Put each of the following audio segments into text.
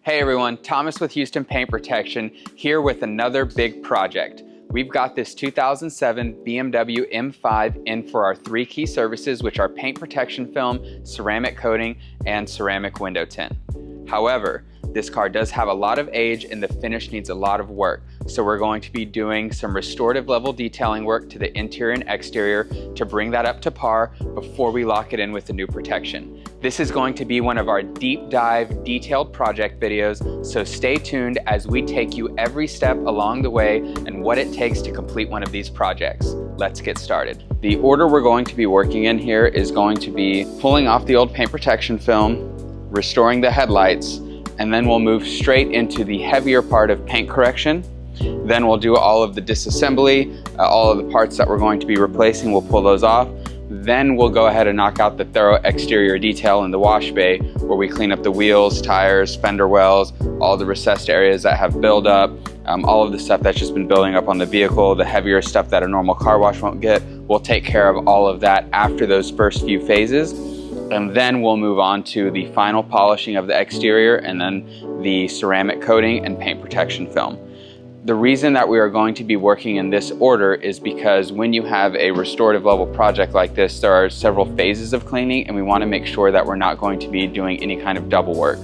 Hey everyone, Thomas with Houston Paint Protection here with another big project. We've got this 2007 BMW M5 in for our 3 key services, which are paint protection film, ceramic coating, and ceramic window tint. However, this car does have a lot of age and the finish needs a lot of work. So we're going to be doing some restorative level detailing work to the interior and exterior to bring that up to par before we lock it in with the new protection. This is going to be one of our deep dive detailed project videos, so stay tuned as we take you every step along the way and what it takes to complete one of these projects. Let's get started. The order we're going to be working in here is going to be pulling off the old paint protection film, restoring the headlights, and then we'll move straight into the heavier part of paint correction. Then we'll do all of the disassembly, all of the parts that we're going to be replacing, we'll pull those off. Then we'll go ahead and knock out the thorough exterior detail in the wash bay where we clean up the wheels, tires, fender wells, all the recessed areas that have buildup, all of the stuff that's just been building up on the vehicle, the heavier stuff that a normal car wash won't get. We'll take care of all of that after those first few phases. And then we'll move on to the final polishing of the exterior and then the ceramic coating and paint protection film. The reason that we are going to be working in this order is because when you have a restorative level project like this, there are several phases of cleaning and we want to make sure that we're not going to be doing any kind of double work.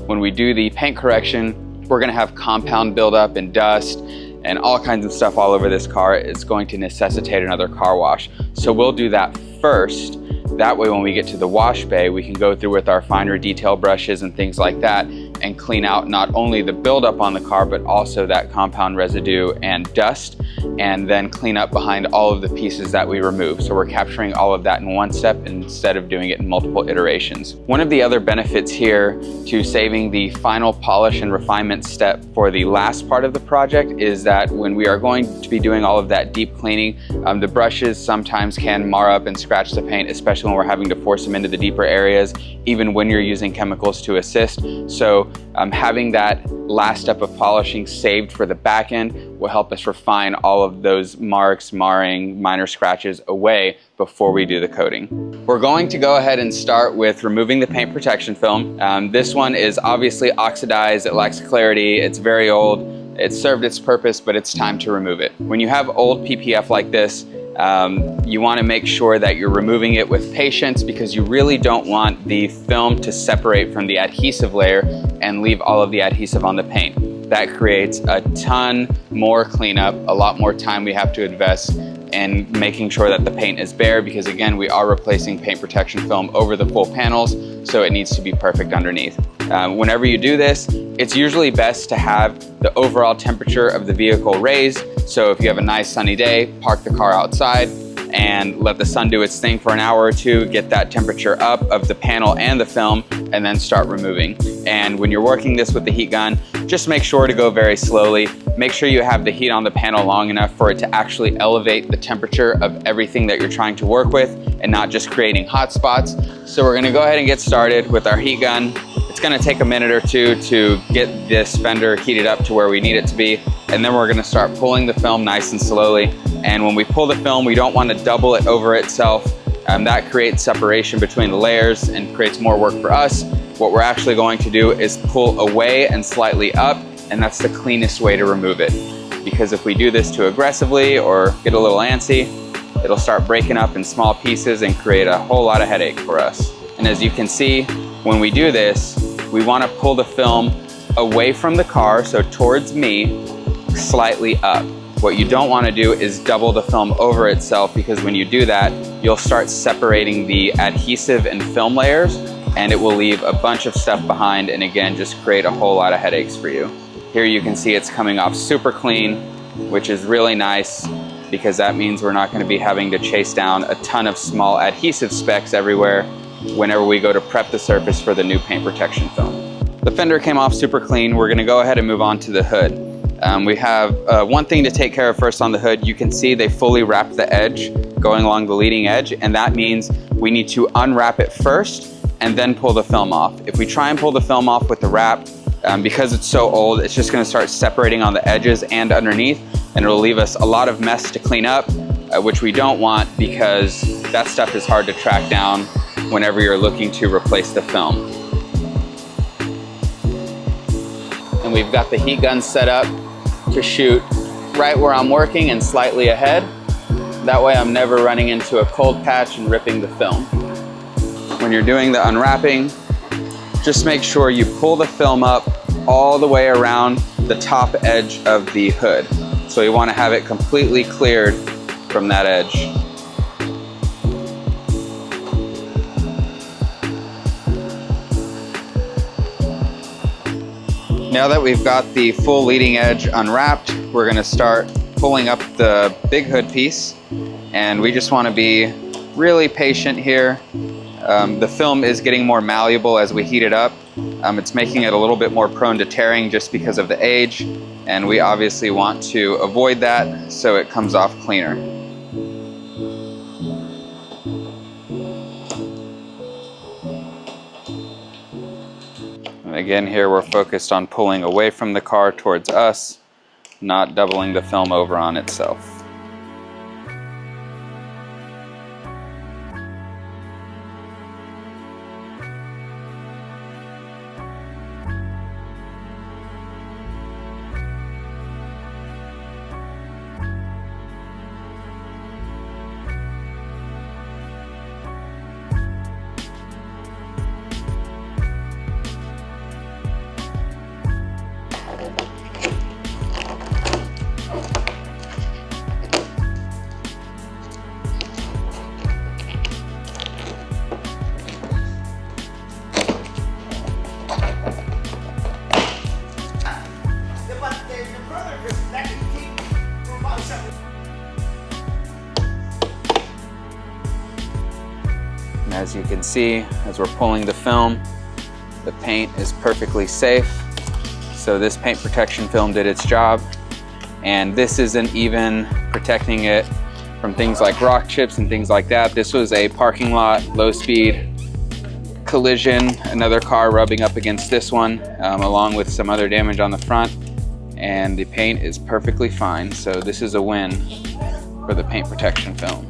When we do the paint correction, we're going to have compound buildup and dust and all kinds of stuff all over this car. It's going to necessitate another car wash. So we'll do that first. That way when we get to the wash bay, we can go through with our finer detail brushes and things like that and clean out not only the buildup on the car, but also that compound residue and dust, and then clean up behind all of the pieces that we remove. So we're capturing all of that in one step instead of doing it in multiple iterations. One of the other benefits here to saving the final polish and refinement step for the last part of the project is that when we are going to be doing all of that deep cleaning, the brushes sometimes can mar up and scratch the paint, especially when we're having to force them into the deeper areas, even when you're using chemicals to assist. So having that last step of polishing saved for the back end will help us refine all of those marks, marring, minor scratches away before we do the coating. We're going to go ahead and start with removing the paint protection film. This one is obviously oxidized, it lacks clarity, it's very old, it's served its purpose, but it's time to remove it. When you have old PPF like this, you want to make sure that you're removing it with patience because you really don't want the film to separate from the adhesive layer and leave all of the adhesive on the paint. That creates a ton more cleanup, a lot more time we have to invest in making sure that the paint is bare because again, we are replacing paint protection film over the full panels, so it needs to be perfect underneath. Whenever you do this, it's usually best to have the overall temperature of the vehicle raised. So if you have a nice sunny day, park the car outside and let the sun do its thing for an hour or two, get that temperature up of the panel and the film, and then start removing. And when you're working this with the heat gun, just make sure to go very slowly. Make sure you have the heat on the panel long enough for it to actually elevate the temperature of everything that you're trying to work with and not just creating hot spots. So we're gonna go ahead and get started with our heat gun. It's gonna take a minute or two to get this fender heated up to where we need it to be. And then we're gonna start pulling the film nice and slowly. And when we pull the film, we don't wanna double it over itself. That creates separation between the layers and creates more work for us. What we're actually going to do is pull away and slightly up, and that's the cleanest way to remove it. Because if we do this too aggressively or get a little antsy, it'll start breaking up in small pieces and create a whole lot of headache for us. And as you can see, when we do this, we want to pull the film away from the car, so towards me, slightly up. What you don't want to do is double the film over itself because when you do that, you'll start separating the adhesive and film layers and it will leave a bunch of stuff behind and again, just create a whole lot of headaches for you. Here you can see it's coming off super clean, which is really nice because that means we're not going to be having to chase down a ton of small adhesive specks everywhere whenever we go to prep the surface for the new paint protection film. The fender came off super clean. We're going to go ahead and move on to the hood. We have one thing to take care of first on the hood. You can see they fully wrapped the edge going along the leading edge, and that means we need to unwrap it first and then pull the film off. If we try and pull the film off with the wrap, because it's so old, it's just going to start separating on the edges and underneath, and it'll leave us a lot of mess to clean up, which we don't want because that stuff is hard to track down whenever you're looking to replace the film. and we've got the heat gun set up to shoot right where I'm working and slightly ahead. That way I'm never running into a cold patch and ripping the film. When you're doing the unwrapping, just make sure you pull the film up all the way around the top edge of the hood. So you want to have it completely cleared from that edge. Now that we've got the full leading edge unwrapped, we're going to start pulling up the big hood piece, and we just want to be really patient here. The film is getting more malleable as we heat it up. It's making it a little bit more prone to tearing just because of the age, and we obviously want to avoid that so it comes off cleaner. And again, here we're focused on pulling away from the car towards us, not doubling the film over on itself. And as you can see, as we're pulling the film, the paint is perfectly safe. So this paint protection film did its job. And this isn't even protecting it from things like rock chips and things like that. This was a parking lot, low speed collision, another car rubbing up against this one, along with some other damage on the front. And the paint is perfectly fine. So this is a win for the paint protection film.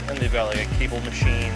And they've got like a cable machine.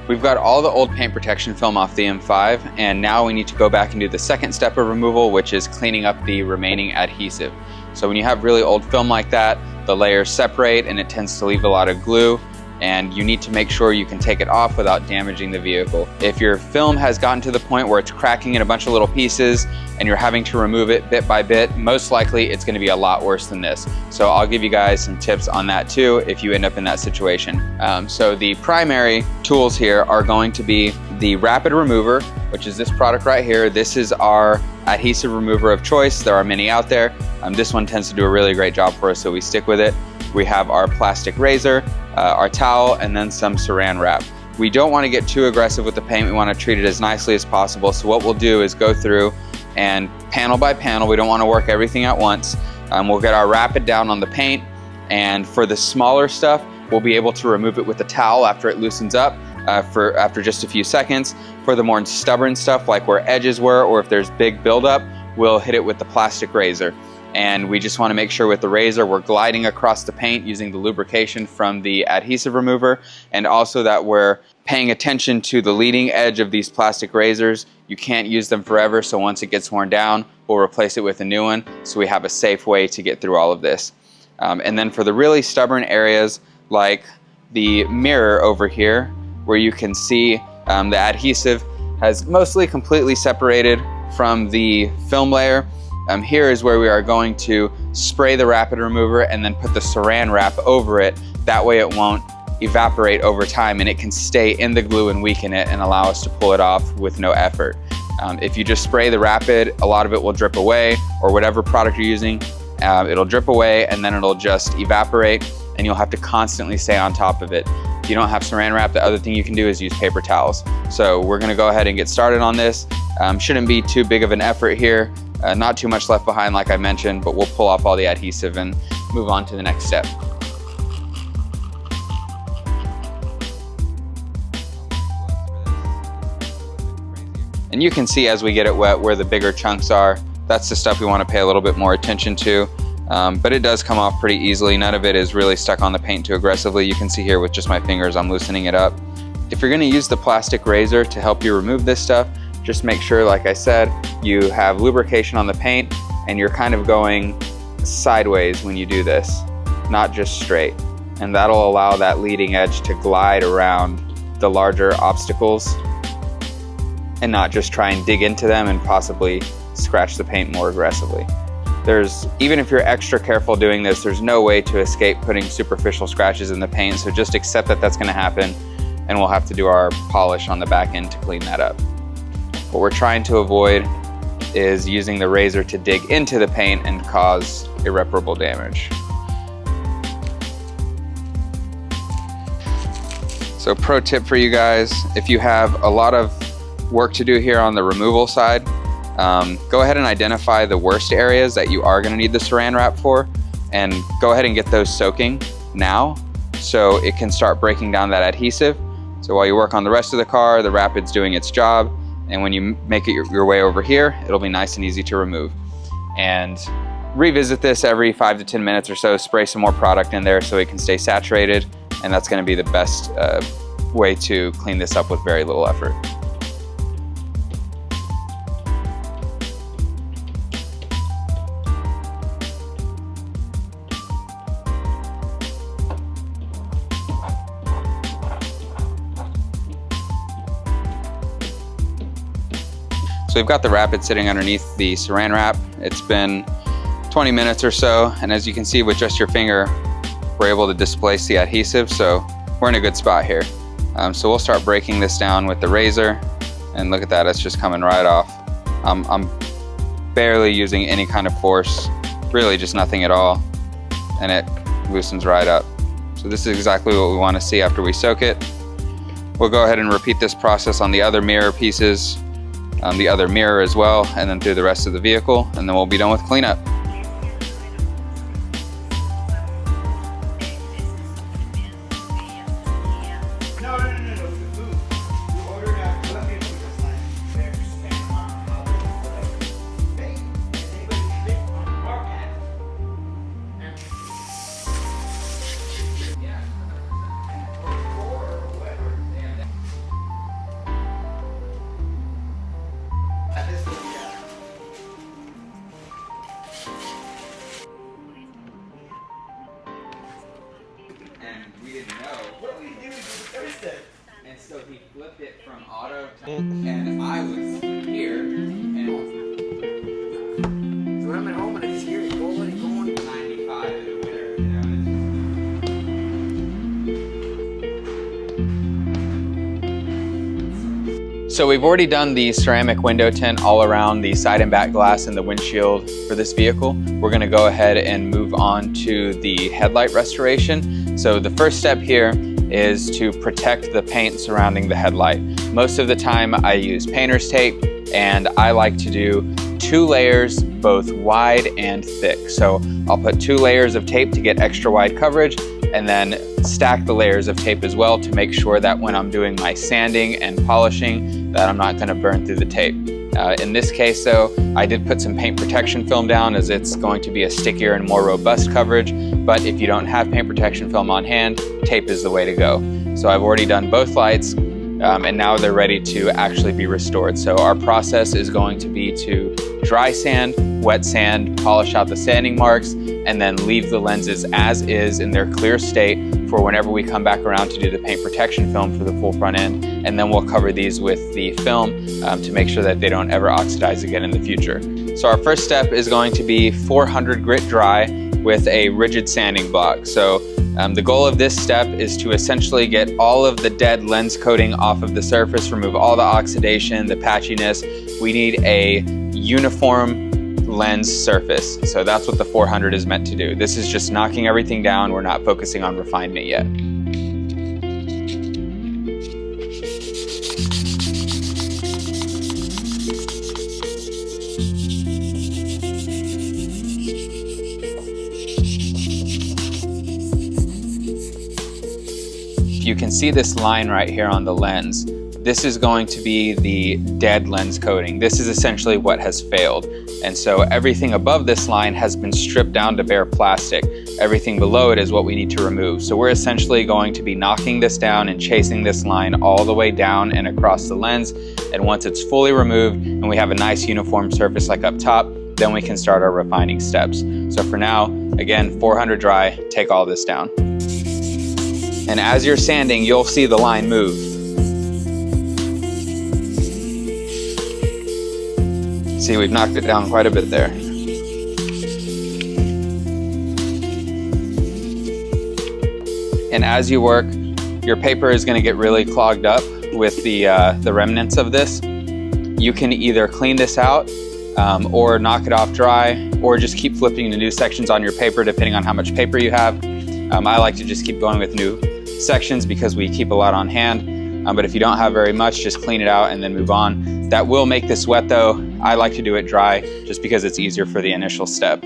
We've got all the old paint protection film off the M5, and now we need to go back and do the second step of removal, which is cleaning up the remaining adhesive. So when you have really old film like that, the layers separate and it tends to leave a lot of glue, and you need to make sure you can take it off without damaging the vehicle. If your film has gotten to the point where it's cracking in a bunch of little pieces and you're having to remove it bit by bit, most likely it's going to be a lot worse than this. So I'll give you guys some tips on that too if you end up in that situation. So the primary tools here are going to be the rapid remover, which is this product right here. This is our adhesive remover of choice. There are many out there. This one tends to do a really great job for us, so we stick with it. We have our plastic razor, our towel, and then some saran wrap. We don't want to get too aggressive with the paint. We want to treat it as nicely as possible. So what we'll do is go through and panel by panel. We don't want to work everything at once. We'll get our rapid down on the paint, and for the smaller stuff, we'll be able to remove it with the towel after it loosens up after just a few seconds. For the more stubborn stuff, like where edges were or if there's big buildup, we'll hit it with the plastic razor. And we just want to make sure with the razor we're gliding across the paint using the lubrication from the adhesive remover, and also that we're paying attention to the leading edge of these plastic razors. You can't use them forever, so once it gets worn down, we'll replace it with a new one, so we have a safe way to get through all of this. And then for the really stubborn areas, like the mirror over here, where you can see the adhesive has mostly completely separated from the film layer, here is where we are going to spray the rapid remover and then put the saran wrap over it. That way it won't evaporate over time and it can stay in the glue and weaken it and allow us to pull it off with no effort. If you just spray the rapid, a lot of it will drip away, or whatever product you're using, it'll drip away and then it'll just evaporate and you'll have to constantly stay on top of it. If you don't have saran wrap, the other thing you can do is use paper towels. So we're gonna go ahead and get started on this. Shouldn't be too big of an effort here. Not too much left behind like I mentioned, but we'll pull off all the adhesive and move on to the next step. And you can see as we get it wet where the bigger chunks are. That's the stuff we want to pay a little bit more attention to. But it does come off pretty easily. None of it is really stuck on the paint too aggressively. You can see here with just my fingers, I'm loosening it up. If you're going to use the plastic razor to help you remove this stuff, just make sure, like I said, you have lubrication on the paint and you're kind of going sideways when you do this, not just straight. And that'll allow that leading edge to glide around the larger obstacles and not just try and dig into them and possibly scratch the paint more aggressively. Even if you're extra careful doing this, there's no way to escape putting superficial scratches in the paint, so just accept that that's going to happen and we'll have to do our polish on the back end to clean that up. What we're trying to avoid is using the razor to dig into the paint and cause irreparable damage. So pro tip for you guys, if you have a lot of work to do here on the removal side, go ahead and identify the worst areas that you are going to need the saran wrap for, and go ahead and get those soaking now so it can start breaking down that adhesive. So while you work on the rest of the car, the rapid's doing its job, and when you make it your way over here, it'll be nice and easy to remove. And revisit this every 5 to 10 minutes or so, spray some more product in there so it can stay saturated, and that's going to be the best way to clean this up with very little effort. So we've got the rapid sitting underneath the saran wrap. It's been 20 minutes or so, and as you can see with just your finger, we're able to displace the adhesive, so we're in a good spot here. So we'll start breaking this down with the razor, and look at that, it's just coming right off. I'm barely using any kind of force, really just nothing at all, and it loosens right up. So this is exactly what we want to see after we soak it. We'll go ahead and repeat this process on the other mirror pieces, the other mirror as well, and then through the rest of the vehicle, and then we'll be done with cleanup. We didn't know. What did we do? And so he flipped it from auto to, and I was here, and so when I'm at home and I just hear it going, 95 in the winter, So we've already done the ceramic window tint all around the side and back glass and the windshield for this vehicle. We're gonna go ahead and move on to the headlight restoration. So the first step here is to protect the paint surrounding the headlight. Most of the time I use painter's tape, and I like to do 2 layers, both wide and thick. So I'll put 2 layers of tape to get extra wide coverage, and then stack the layers of tape as well to make sure that when I'm doing my sanding and polishing that I'm not going to burn through the tape. In this case though, I did put some paint protection film down as it's going to be a stickier and more robust coverage, but if you don't have paint protection film on hand, tape is the way to go. So I've already done both lights, and now they're ready to actually be restored. So our process is going to be to dry sand, wet sand, polish out the sanding marks, and then leave the lenses as is in their clear state for whenever we come back around to do the paint protection film for the full front end. And then we'll cover these with the film to make sure that they don't ever oxidize again in the future. So our first step is going to be 400 grit dry with a rigid sanding block. So the goal of this step is to essentially get all of the dead lens coating off of the surface, remove all the oxidation, the patchiness. We need a uniform lens surface. So that's what the 400 is meant to do. This is just knocking everything down. We're not focusing on refinement yet. You can see this line right here on the lens. This is going to be the dead lens coating. This is essentially what has failed. And so everything above this line has been stripped down to bare plastic. Everything below it is what we need to remove. So we're essentially going to be knocking this down and chasing this line all the way down and across the lens. And once it's fully removed and we have a nice uniform surface like up top, then we can start our refining steps. So for now, again, 400 dry, take all this down. And as you're sanding, you'll see the line move. See, we've knocked it down quite a bit there. And as you work, your paper is going to get really clogged up with the remnants of this. You can either clean this out or knock it off dry, or just keep flipping to new sections on your paper depending on how much paper you have. I like to just keep going with new sections because we keep a lot on hand, but if you don't have very much, just clean it out and then move on. That will make this wet though. I like to do it dry just because it's easier for the initial step.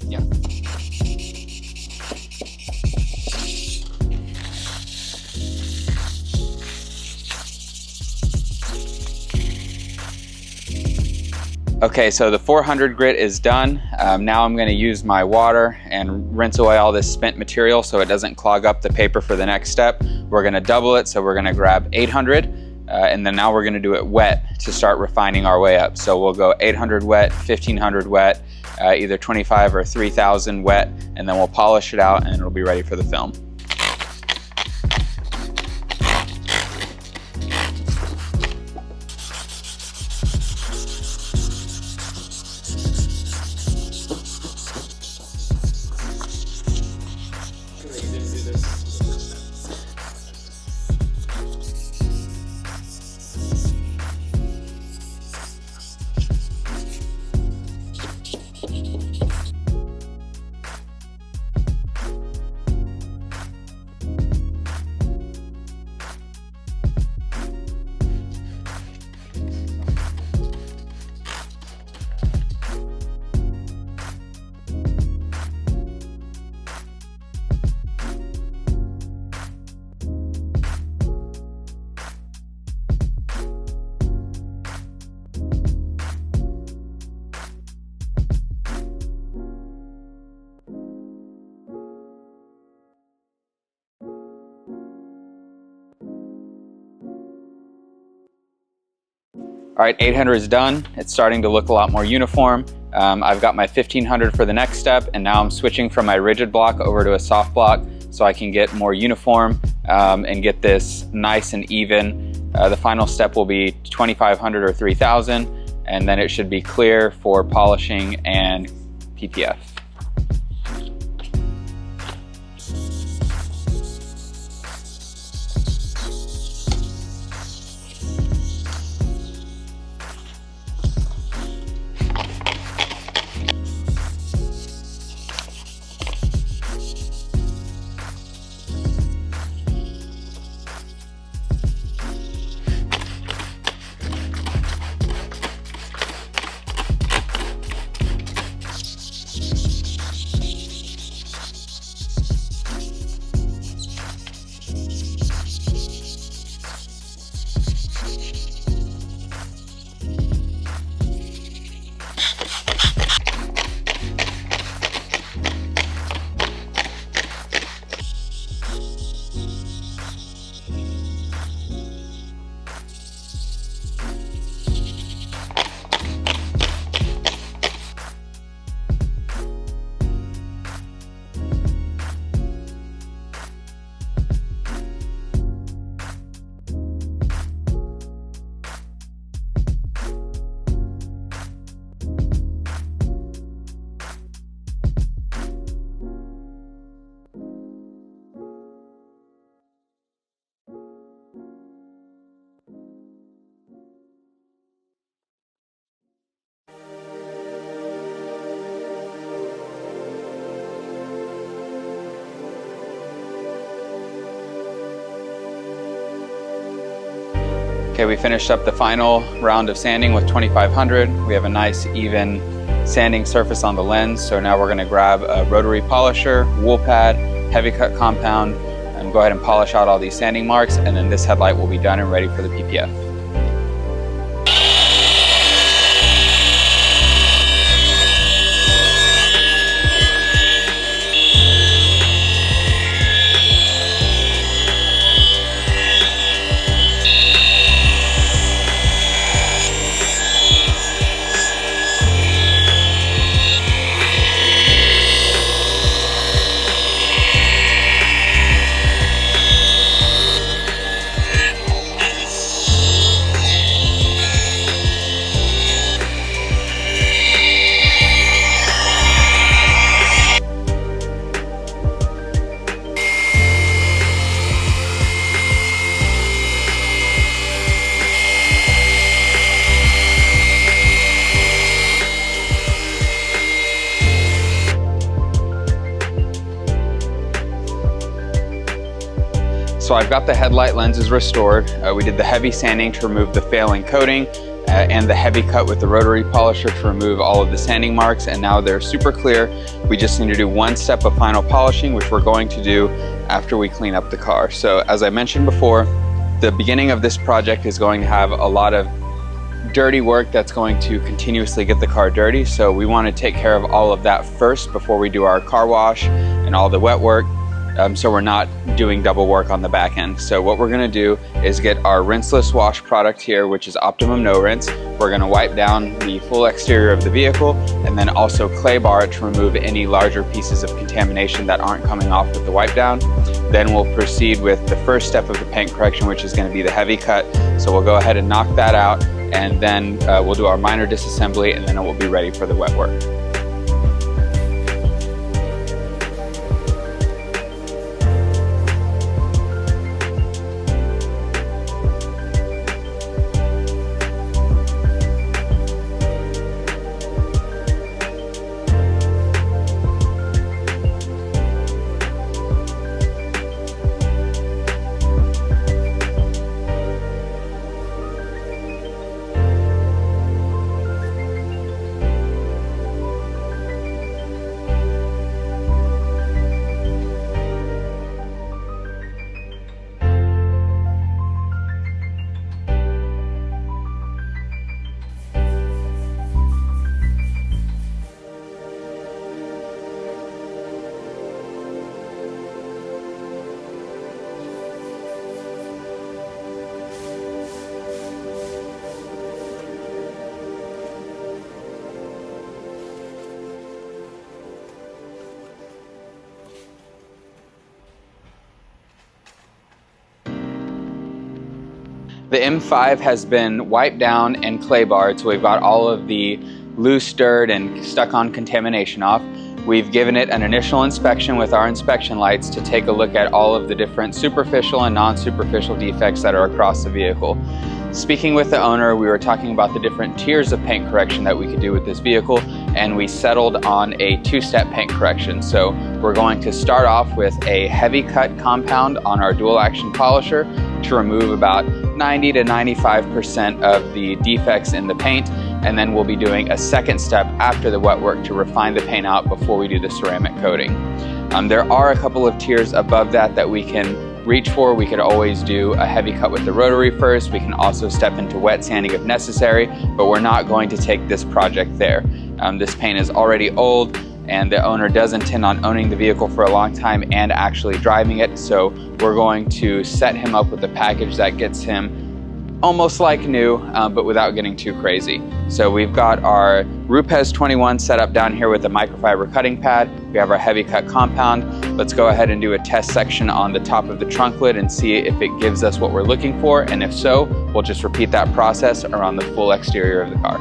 Yeah. Okay, so the 400 grit is done. Now I'm going to use my water and rinse away all this spent material so it doesn't clog up the paper for the next step. We're going to double it, so we're going to grab 800, and then now we're going to do it wet to start refining our way up. So we'll go 800 wet, 1500 wet, either 25 or 3000 wet, and then we'll polish it out and it'll be ready for the film. All right, 800 is done. It's starting to look a lot more uniform. I've got my 1500 for the next step, and now I'm switching from my rigid block over to a soft block so I can get more uniform and get this nice and even. The final step will be 2500 or 3000, and then it should be clear for polishing and PPF. Okay, we finished up the final round of sanding with 2500. We have a nice even sanding surface on the lens. So now we're going to grab a rotary polisher, wool pad, heavy cut compound, and go ahead and polish out all these sanding marks, and then this headlight will be done and ready for the PPF. So I've got the headlight lenses restored. We did the heavy sanding to remove the failing coating and the heavy cut with the rotary polisher to remove all of the sanding marks, and now they're super clear. We just need to do one step of final polishing, which we're going to do after we clean up the car. So as I mentioned before, the beginning of this project is going to have a lot of dirty work that's going to continuously get the car dirty. So we want to take care of all of that first before we do our car wash and all the wet work. So we're not doing double work on the back end. So what we're going to do is get our rinseless wash product here, which is Optimum No Rinse. We're going to wipe down the full exterior of the vehicle and then also clay bar it to remove any larger pieces of contamination that aren't coming off with the wipe down. Then we'll proceed with the first step of the paint correction, which is going to be the heavy cut. So we'll go ahead and knock that out, and then we'll do our minor disassembly, and then it will be ready for the wet work. The M5 has been wiped down and clay barred, so we've got all of the loose dirt and stuck-on contamination off. We've given it an initial inspection with our inspection lights to take a look at all of the different superficial and non-superficial defects that are across the vehicle. Speaking with the owner, we were talking about the different tiers of paint correction that we could do with this vehicle, and we settled on a two-step paint correction. So we're going to start off with a heavy cut compound on our dual action polisher to remove about 90 to 95% of the defects in the paint, and then we'll be doing a second step after the wet work to refine the paint out before we do the ceramic coating. There are a couple of tiers above that we can reach for. We could always do a heavy cut with the rotary first. We can also step into wet sanding if necessary, but we're not going to take this project there. This paint is already old, and the owner does intend on owning the vehicle for a long time and actually driving it, so we're going to set him up with a package that gets him almost like new, but without getting too crazy. So we've got our Rupes 21 set up down here with a microfiber cutting pad. We have our heavy cut compound. Let's go ahead and do a test section on the top of the trunk lid and see if it gives us what we're looking for, and if so, we'll just repeat that process around the full exterior of the car.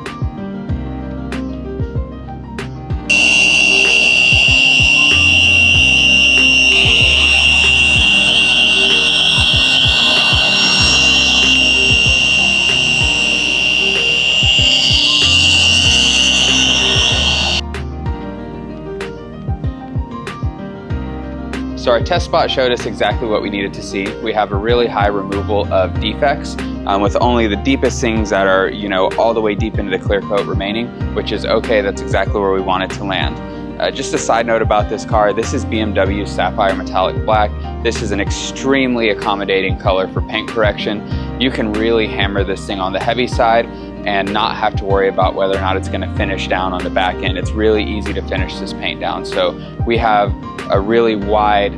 So our test spot showed us exactly what we needed to see. We have a really high removal of defects with only the deepest things that are, all the way deep into the clear coat remaining, which is okay. That's exactly where we want it to land. Just a side note about this car, this is BMW Sapphire Metallic Black. This is an extremely accommodating color for paint correction. You can really hammer this thing on the heavy side and not have to worry about whether or not it's going to finish down on the back end. It's really easy to finish this paint down. So we have a really wide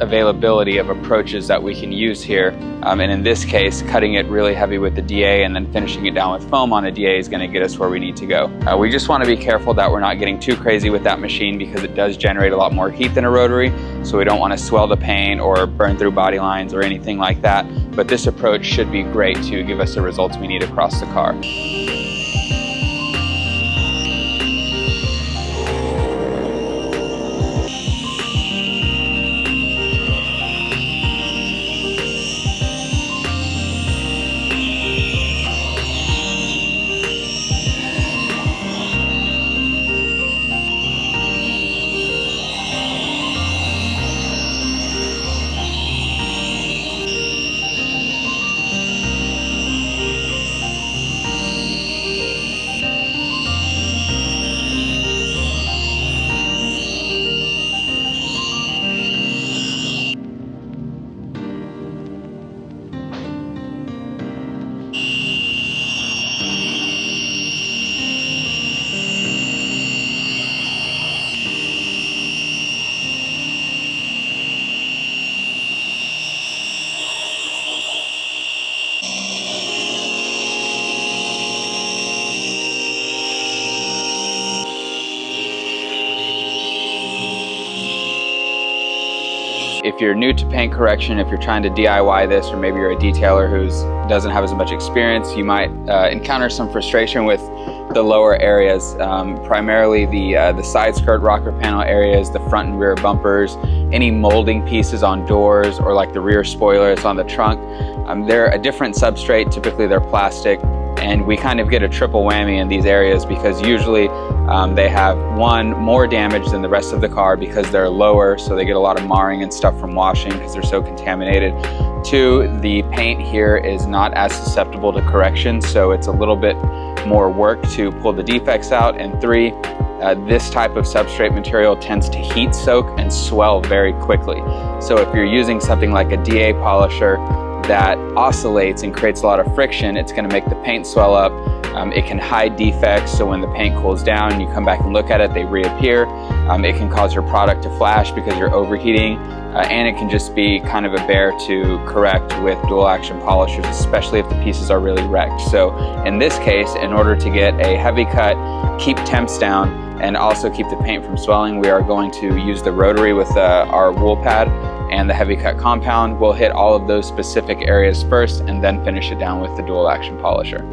availability of approaches that we can use here. And in this case, cutting it really heavy with the DA and then finishing it down with foam on a DA is going to get us where we need to go. We just want to be careful that we're not getting too crazy with that machine because it does generate a lot more heat than a rotary. So we don't want to swell the paint or burn through body lines or anything like that. But this approach should be great to give us the results we need across the car. If you're new to paint correction, if you're trying to DIY this, or maybe you're a detailer who doesn't have as much experience, you might encounter some frustration with the lower areas, primarily the side skirt rocker panel areas, the front and rear bumpers, any molding pieces on doors, or like the rear spoiler that's on the trunk. They're a different substrate, typically they're plastic, and we kind of get a triple whammy in these areas because usually they have, one, more damage than the rest of the car because they're lower, so they get a lot of marring and stuff from washing because they're so contaminated. Two, the paint here is not as susceptible to correction, so it's a little bit more work to pull the defects out. And three, this type of substrate material tends to heat soak and swell very quickly. So if you're using something like a DA polisher that oscillates and creates a lot of friction, it's going to make the paint swell up. It can hide defects, so when the paint cools down and you come back and look at it, they reappear. It can cause your product to flash because you're overheating, and it can just be kind of a bear to correct with dual action polishers, especially if the pieces are really wrecked. So in this case, in order to get a heavy cut, keep temps down, and also keep the paint from swelling, we are going to use the rotary with our wool pad and the heavy cut compound. We'll hit all of those specific areas first and then finish it down with the dual action polisher.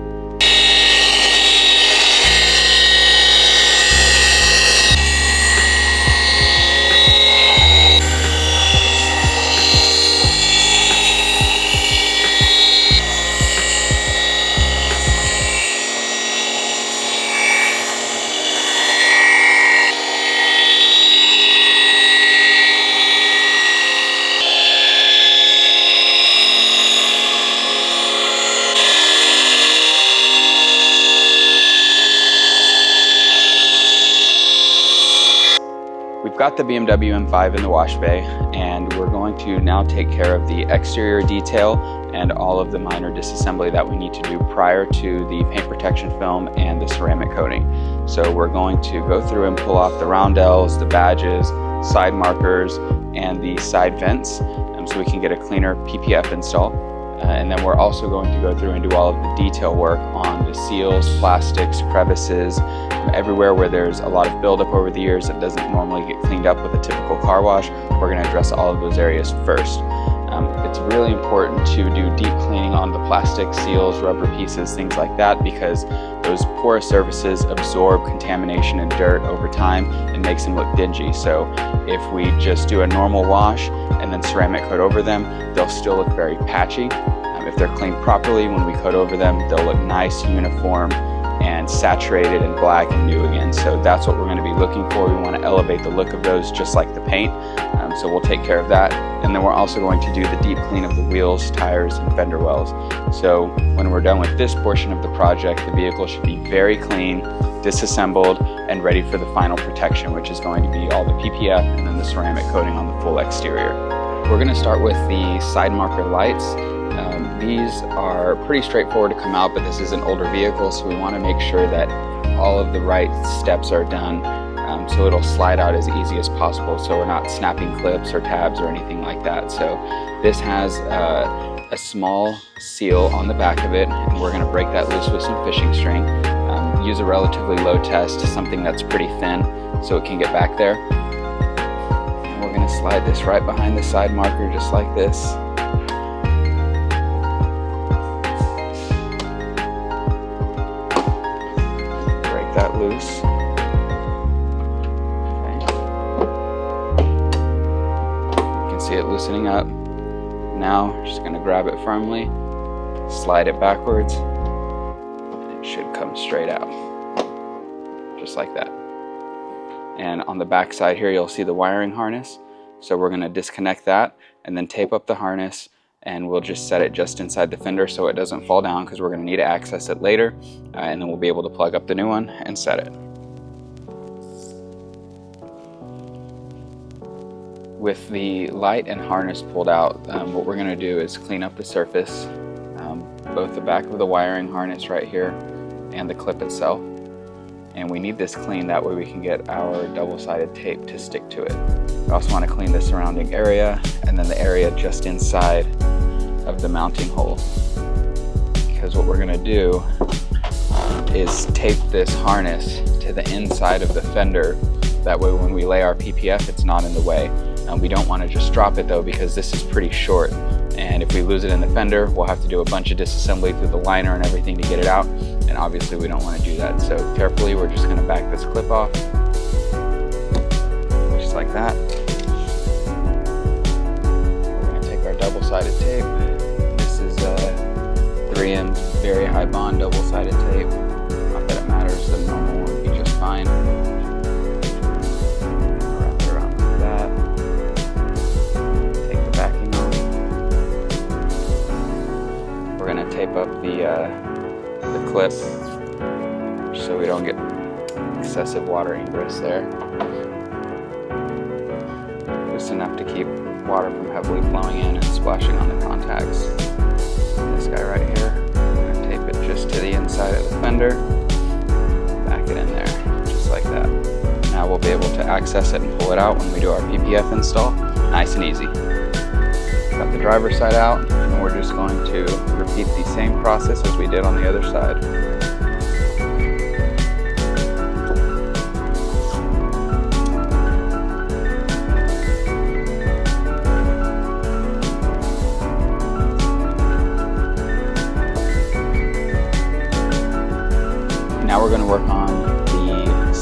We've got the BMW M5 in the wash bay, and we're going to now take care of the exterior detail and all of the minor disassembly that we need to do prior to the paint protection film and the ceramic coating. So we're going to go through and pull off the roundels, the badges, side markers, and the side vents so we can get a cleaner PPF install. And then we're also going to go through and do all of the detail work on the seals, plastics, crevices, everywhere where there's a lot of buildup over the years that doesn't normally get cleaned up with a typical car wash. We're going to address all of those areas first. It's really important to do deep cleaning on the plastic, seals, rubber pieces, things like that, because those porous surfaces absorb contamination and dirt over time and makes them look dingy. So if we just do a normal wash and then ceramic coat over them, they'll still look very patchy. If they're cleaned properly, when we coat over them, they'll look nice, uniform, and saturated and black and new again. So that's what we're going to be looking for. We want to elevate the look of those just like the paint. So we'll take care of that. And then we're also going to do the deep clean of the wheels, tires, and fender wells. So when we're done with this portion of the project, the vehicle should be very clean, disassembled, and ready for the final protection, which is going to be all the PPF and then the ceramic coating on the full exterior. We're going to start with the side marker lights. These are pretty straightforward to come out, but this is an older vehicle, so we want to make sure that all of the right steps are done so it'll slide out as easy as possible, so we're not snapping clips or tabs or anything like that. So this has a small seal on the back of it, and we're going to break that loose with some fishing string. Use a relatively low test, something that's pretty thin, so it can get back there. And we're going to slide this right behind the side marker just like this. That loose. Okay. You can see it loosening up. Now, just going to grab it firmly, slide it backwards, and it should come straight out, just like that. And on the back side here, you'll see the wiring harness. So we're going to disconnect that and then tape up the harness, and we'll just set it just inside the fender so it doesn't fall down, because we're going to need to access it later, and then we'll be able to plug up the new one and set it. With the light and harness pulled out, what we're going to do is clean up the surface, both the back of the wiring harness right here and the clip itself. And we need this clean, that way we can get our double-sided tape to stick to it. We also want to clean the surrounding area and then the area just inside of the mounting hole, because what we're going to do is tape this harness to the inside of the fender. That way when we lay our PPF, it's not in the way. We don't want to just drop it though, because this is pretty short, and if we lose it in the fender, we'll have to do a bunch of disassembly through the liner and everything to get it out, and obviously we don't want to do that. So carefully, we're just going to back this clip off, just like that. We're going to take our double-sided tape. This is 3M very high bond double-sided tape. Not that it matters, the normal one would be just fine. Wrap it around like that. Take the backing off. We're going to tape up the clip so we don't get excessive water ingress there. Just enough to keep water from heavily flowing in and splashing on the contacts. This guy right here, I'm going to tape it just to the inside of the fender, back it in there, just like that. Now we'll be able to access it and pull it out when we do our PPF install, nice and easy. Got the driver's side out, and we're just going to repeat the same process as we did on the other side.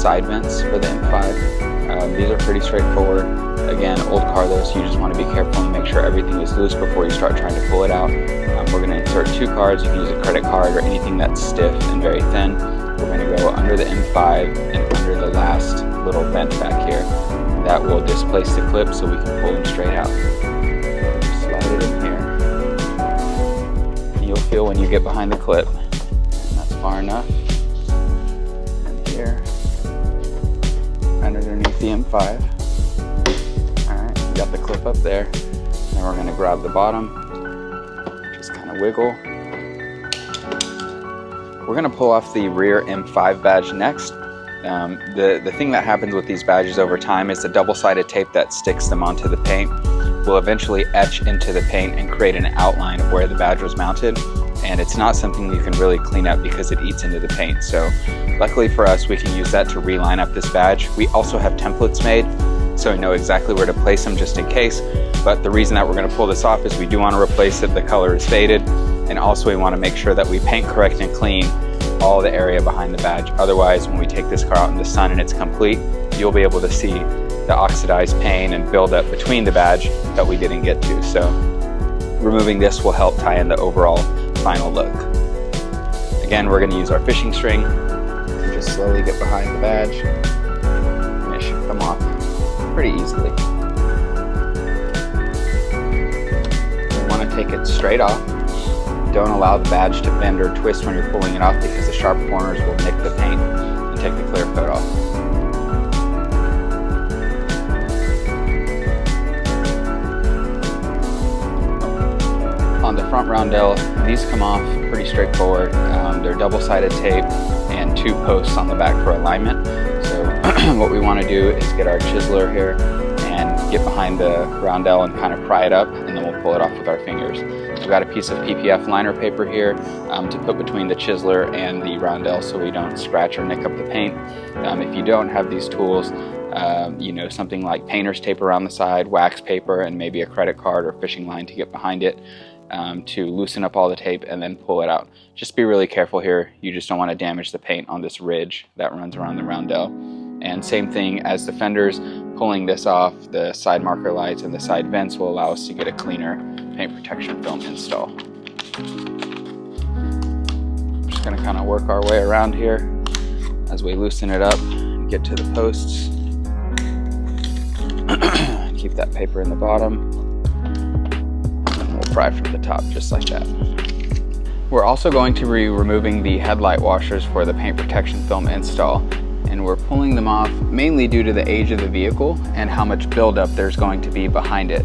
side vents for the M5. These are pretty straightforward. Again, old car though, so you just want to be careful and make sure everything is loose before you start trying to pull it out. We're going to insert 2 cards. You can use a credit card or anything that's stiff and very thin. We're going to go under the M5 and under the last little vent back here. That will displace the clip so we can pull them straight out. Just slide it in here. And you'll feel when you get behind the clip. And that's far enough. And here, underneath the M5. Alright, we got the clip up there. Then we're going to grab the bottom. Just kind of wiggle. We're going to pull off the rear M5 badge next. The thing that happens with these badges over time is the double-sided tape that sticks them onto the paint will eventually etch into the paint and create an outline of where the badge was mounted. And it's not something you can really clean up because it eats into the paint. So luckily for us, we can use that to reline up this badge. We also have templates made, so we know exactly where to place them just in case. But the reason that we're going to pull this off is we do want to replace it. The color is faded. And also we want to make sure that we paint correct and clean all the area behind the badge. Otherwise, when we take this car out in the sun and it's complete, you'll be able to see the oxidized paint and buildup between the badge that we didn't get to. So removing this will help tie in the overall final look. Again, we're going to use our fishing string and just slowly get behind the badge, and it should come off pretty easily. You want to take it straight off. Don't allow the badge to bend or twist when you're pulling it off because the sharp corners will nick the paint and take the clear coat off. On the front roundel, these come off pretty straightforward. They're double-sided tape and 2 posts on the back for alignment. So what we want to do is get our chiseler here and get behind the roundel and kind of pry it up, and then we'll pull it off with our fingers. I've got a piece of PPF liner paper here to put between the chiseler and the roundel so we don't scratch or nick up the paint. If you don't have these tools, you know, something like painter's tape around the side, wax paper, and maybe a credit card or fishing line to get behind it to loosen up all the tape and then pull it out. Just be really careful here. You just don't want to damage the paint on this ridge that runs around the roundel. And same thing as the fenders, pulling this off, the side marker lights and the side vents will allow us to get a cleaner paint protection film install. Just going to kind of work our way around here as we loosen it up and get to the posts. Keep that paper in the bottom, and we'll pry from the top just like that. We're also going to be removing the headlight washers for the paint protection film install, and we're pulling them off mainly due to the age of the vehicle and how much buildup there's going to be behind it.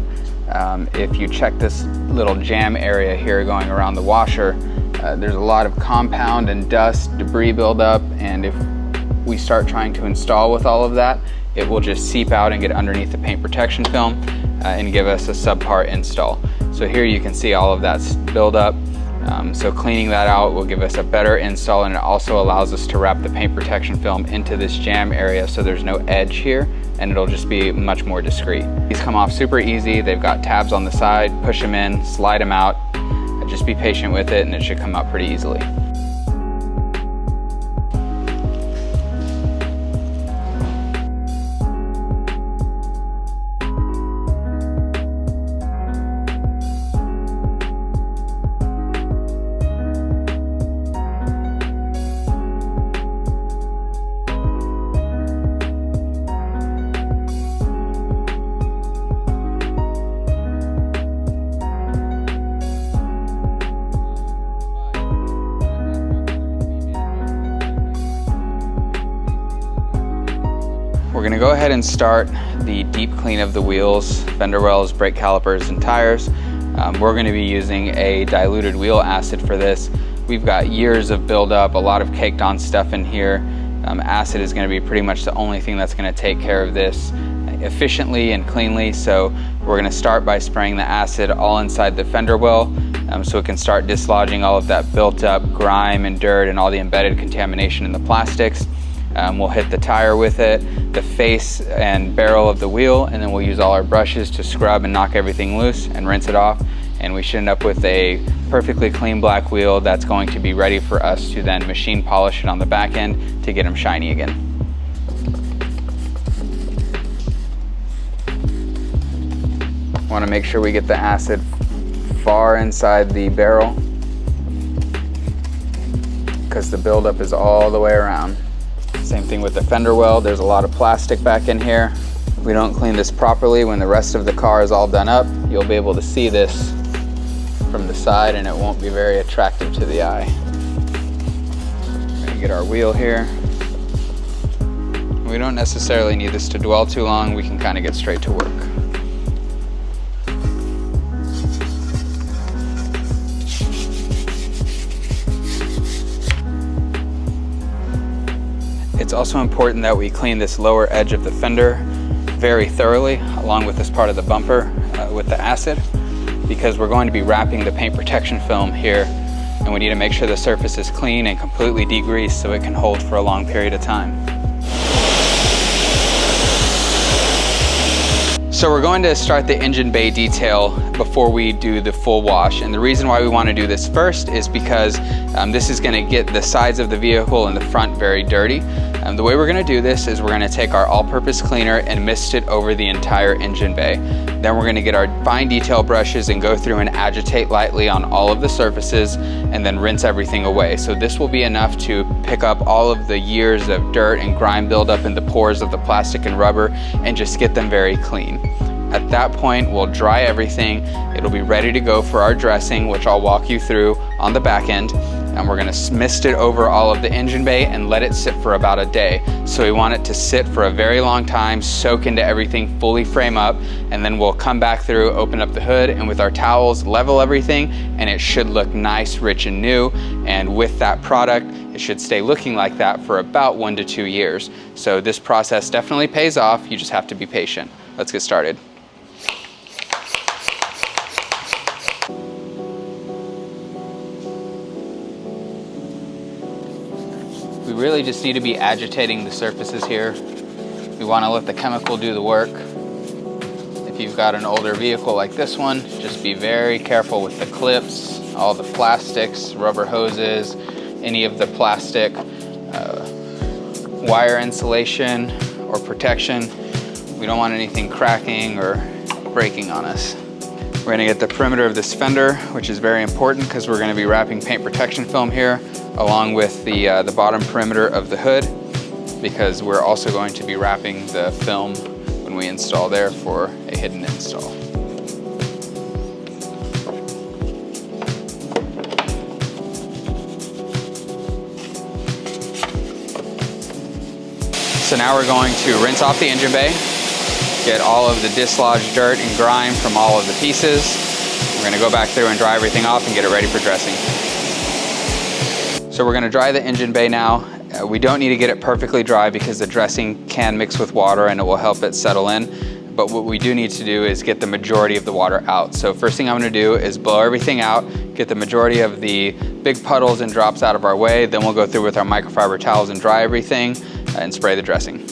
If you check this little jam area here going around the washer, there's a lot of compound and dust, debris buildup, and if we start trying to install with all of that, it will just seep out and get underneath the paint protection film and give us a subpar install. So here you can see all of that's buildup. So cleaning that out will give us a better install, and it also allows us to wrap the paint protection film into this jam area so there's no edge here, and it'll just be much more discreet. These come off super easy. They've got tabs on the side. Push them in, slide them out. Just be patient with it and it should come out pretty easily. We're going to go ahead and start the deep clean of the wheels, fender wells, brake calipers, and tires. We're going to be using a diluted wheel acid for this. We've got years of buildup, a lot of caked on stuff in here. Acid is going to be pretty much the only thing that's going to take care of this efficiently and cleanly. So we're going to start by spraying the acid all inside the fender well so it can start dislodging all of that built up grime and dirt and all the embedded contamination in the plastics. We'll hit the tire with it, the face and barrel of the wheel, and then we'll use all our brushes to scrub and knock everything loose and rinse it off. And we should end up with a perfectly clean black wheel that's going to be ready for us to then machine polish it on the back end to get them shiny again. Want to make sure we get the acid far inside the barrel because the buildup is all the way around. Same thing with the fender well. There's a lot of plastic back in here. If we don't clean this properly, when the rest of the car is all done up, you'll be able to see this from the side and it won't be very attractive to the eye. We're gonna get our wheel here. We don't necessarily need this to dwell too long. We can kind of get straight to work. It's also important that we clean this lower edge of the fender very thoroughly, along with this part of the bumper with the acid, because we're going to be wrapping the paint protection film here, and we need to make sure the surface is clean and completely degreased so it can hold for a long period of time. So we're going to start the engine bay detail before we do the full wash. And the reason why we want to do this first is because this is going to get the sides of the vehicle and the front very dirty. The way we're going to do this is we're going to take our all-purpose cleaner and mist it over the entire engine bay. Then we're going to get our fine detail brushes and go through and agitate lightly on all of the surfaces and then rinse everything away. So this will be enough to pick up all of the years of dirt and grime buildup in the pores of the plastic and rubber and just get them very clean. At that point, we'll dry everything. It'll be ready to go for our dressing, which I'll walk you through on the back end. And we're gonna mist it over all of the engine bay and let it sit for about a day. So we want it to sit for a very long time, soak into everything, fully frame up, and then we'll come back through, open up the hood, and with our towels, level everything, and it should look nice, rich, and new. And with that product, it should stay looking like that for about 1 to 2 years. So this process definitely pays off. You just have to be patient. Let's get started. We really just need to be agitating the surfaces here. We want to let the chemical do the work. If you've got an older vehicle like this one, just be very careful with the clips, all the plastics, rubber hoses, any of the plastic wire insulation or protection. We don't want anything cracking or breaking on us. We're gonna get the perimeter of this fender, which is very important because we're gonna be wrapping paint protection film here, along with the bottom perimeter of the hood, because we're also going to be wrapping the film when we install there for a hidden install. So now we're going to rinse off the engine bay, get all of the dislodged dirt and grime from all of the pieces. We're gonna go back through and dry everything off and get it ready for dressing. So we're gonna dry the engine bay now. We don't need to get it perfectly dry because the dressing can mix with water and it will help it settle in. But what we do need to do is get the majority of the water out. So first thing I'm gonna do is blow everything out, get the majority of the big puddles and drops out of our way. Then we'll go through with our microfiber towels and dry everything and spray the dressing.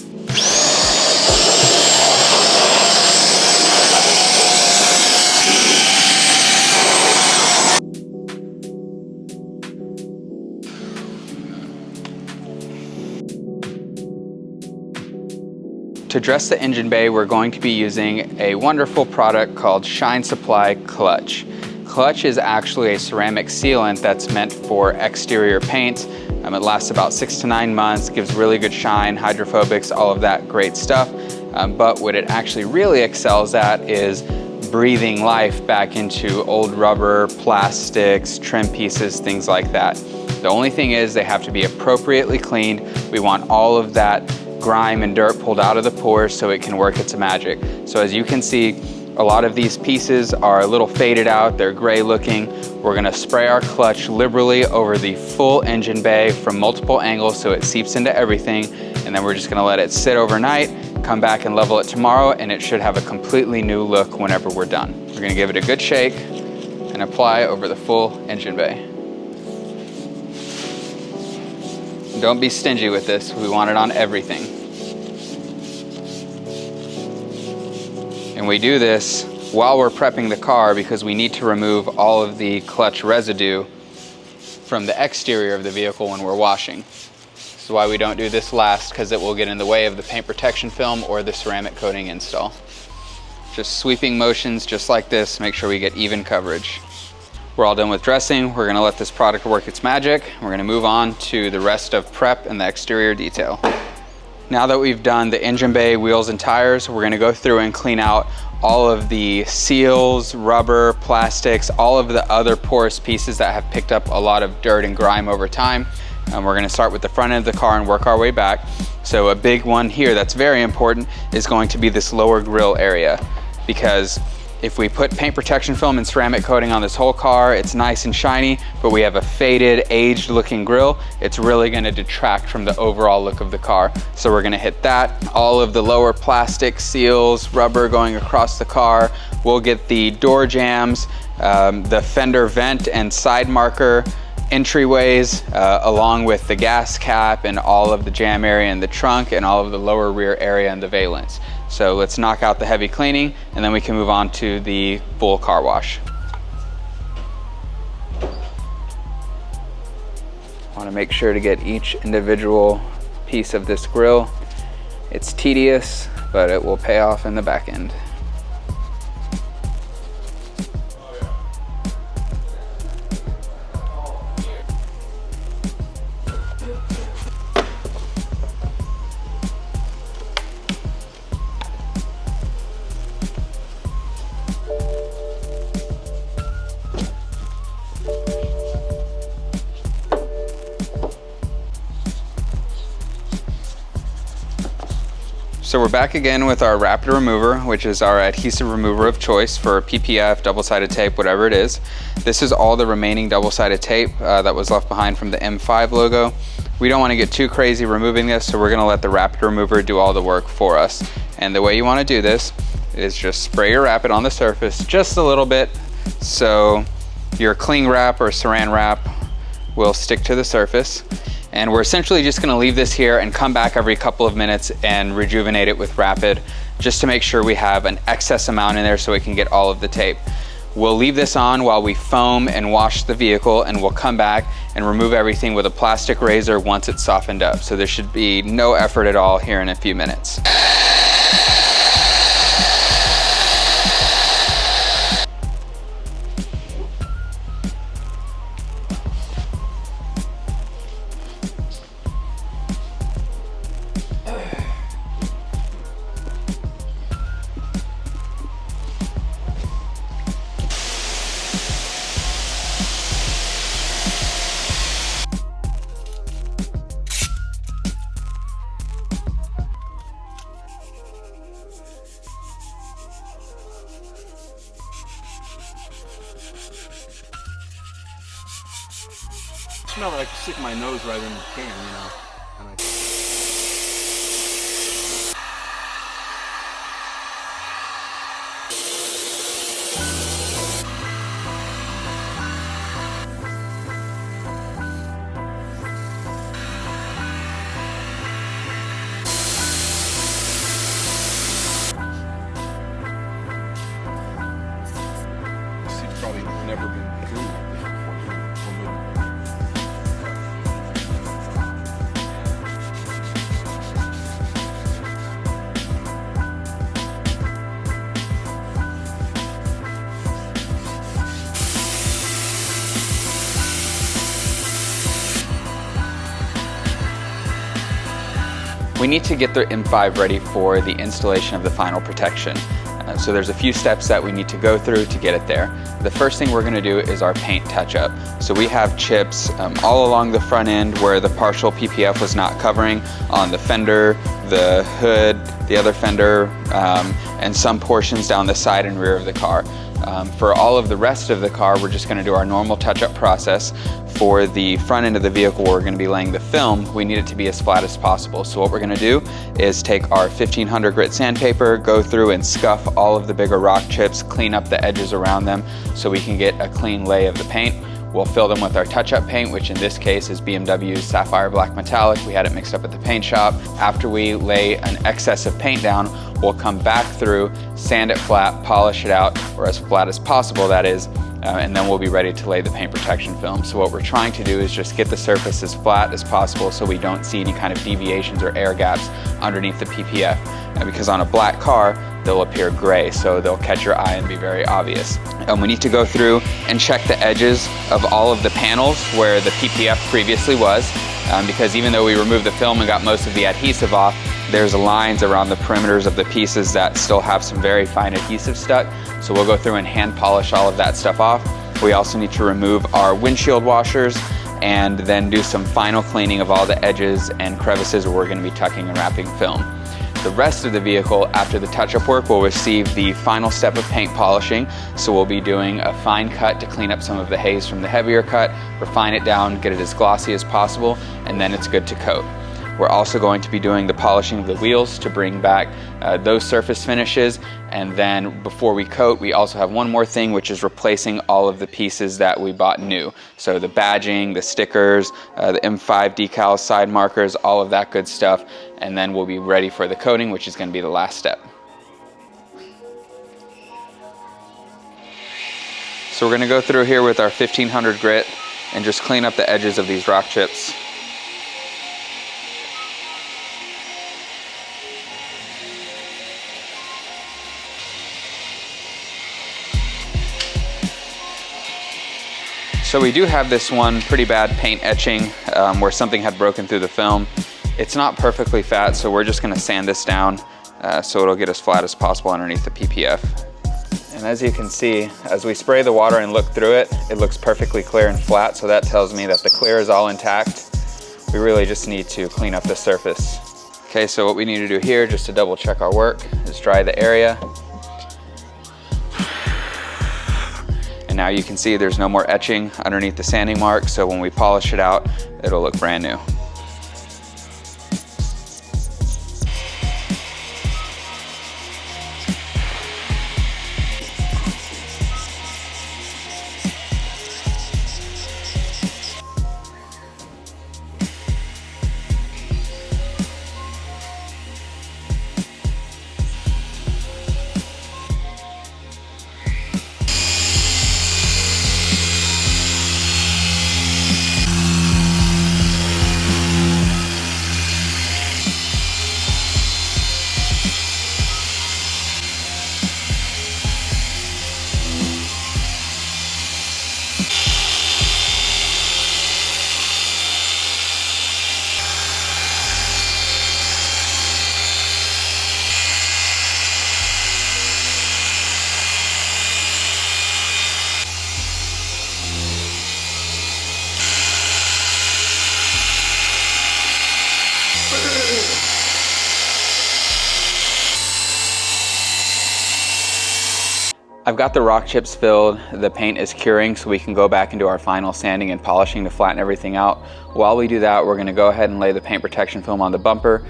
To dress the engine bay, we're going to be using a wonderful product called Shine Supply Clutch. Clutch is actually a ceramic sealant that's meant for exterior paint. It lasts about 6 to 9 months, gives really good shine, hydrophobics, all of that great stuff. But what it actually really excels at is breathing life back into old rubber, plastics, trim pieces, things like that. The only thing is they have to be appropriately cleaned. We want all of that grime and dirt pulled out of the pores so it can work its magic. So as you can see, a lot of these pieces are a little faded out, they're gray looking. We're gonna spray our clutch liberally over the full engine bay from multiple angles so it seeps into everything, and then we're just gonna let it sit overnight, come back and level it tomorrow, and it should have a completely new look whenever we're done. We're gonna give it a good shake and apply over the full engine bay. Don't be stingy with this, we want it on everything. And we do this while we're prepping the car because we need to remove all of the clutch residue from the exterior of the vehicle when we're washing. This is why we don't do this last, because it will get in the way of the paint protection film or the ceramic coating install. Just sweeping motions just like this, make sure we get even coverage. We're all done with dressing. We're gonna let this product work its magic. We're gonna move on to the rest of prep and the exterior detail. Now that we've done the engine bay, wheels, and tires, we're gonna go through and clean out all of the seals, rubber, plastics, all of the other porous pieces that have picked up a lot of dirt and grime over time. We're gonna start with the front end of the car and work our way back. So a big one here that's very important is going to be this lower grille area, because if we put paint protection film and ceramic coating on this whole car, it's nice and shiny, but we have a faded, aged looking grille, it's really gonna detract from the overall look of the car. So we're gonna hit that. All of the lower plastic seals, rubber going across the car. We'll get the door jambs, the fender vent and side marker entryways, along with the gas cap and all of the jam area in the trunk and all of the lower rear area and the valence. So let's knock out the heavy cleaning and then we can move on to the full car wash. I want to make sure to get each individual piece of this grille. It's tedious, but it will pay off in the back end. So we're back again with our rapid remover, which is our adhesive remover of choice for PPF, double-sided tape, whatever it is. This is all the remaining double-sided tape that was left behind from the M5 logo. We don't want to get too crazy removing this, so we're going to let the rapid remover do all the work for us. And the way you want to do this is just spray your rapid on the surface just a little bit, so your cling wrap or saran wrap will stick to the surface. And we're essentially just gonna leave this here and come back every couple of minutes and rejuvenate it with rapid, just to make sure we have an excess amount in there so we can get all of the tape. We'll leave this on while we foam and wash the vehicle, and we'll come back and remove everything with a plastic razor once it's softened up. So there should be no effort at all here in a few minutes. I smell like I stick my nose right in the can, you know. And this seat's probably never been through. We need to get the M5 ready for the installation of the final protection. So there's a few steps that we need to go through to get it there. The first thing we're gonna do is our paint touch-up. So we have chips all along the front end where the partial PPF was not covering, on the fender, the hood, the other fender, and some portions down the side and rear of the car. For all of the rest of the car, we're just gonna do our normal touch-up process. For the front end of the vehicle where we're gonna be laying the film, we need it to be as flat as possible. So what we're gonna do is take our 1500 grit sandpaper, go through and scuff all of the bigger rock chips, clean up the edges around them so we can get a clean lay of the paint. We'll fill them with our touch-up paint, which in this case is BMW's Sapphire Black Metallic. We had it mixed up at the paint shop. After we lay an excess of paint down, we'll come back through, sand it flat, polish it out, or as flat as possible that is, and then we'll be ready to lay the paint protection film. So what we're trying to do is just get the surface as flat as possible so we don't see any kind of deviations or air gaps underneath the PPF. Because on a black car, they'll appear gray, so they'll catch your eye and be very obvious. We need to go through and check the edges of all of the panels where the PPF previously was, because even though we removed the film and got most of the adhesive off, there's lines around the perimeters of the pieces that still have some very fine adhesive stuck. So we'll go through and hand polish all of that stuff off. We also need to remove our windshield washers and then do some final cleaning of all the edges and crevices where we're going to be tucking and wrapping film. The rest of the vehicle, after the touch-up work, will receive the final step of paint polishing. So we'll be doing a fine cut to clean up some of the haze from the heavier cut, refine it down, get it as glossy as possible, and then it's good to coat. We're also going to be doing the polishing of the wheels to bring back those surface finishes. And then before we coat, we also have one more thing, which is replacing all of the pieces that we bought new. So the badging, the stickers, the M5 decals, side markers, all of that good stuff. And then we'll be ready for the coating, which is going to be the last step. So we're going to go through here with our 1500 grit and just clean up the edges of these rock chips. So we do have this one pretty bad paint etching where something had broken through the film. It's not perfectly fat, so we're just gonna sand this down so it'll get as flat as possible underneath the PPF. And as you can see, as we spray the water and look through it, it looks perfectly clear and flat, so that tells me that the clear is all intact. We really just need to clean up the surface. Okay, so what we need to do here, just to double check our work, is dry the area. Now you can see there's no more etching underneath the sanding mark, so when we polish it out, it'll look brand new. I've got the rock chips filled, the paint is curing, so we can go back into our final sanding and polishing to flatten everything out. While we do that, we're going to go ahead and lay the paint protection film on the bumper.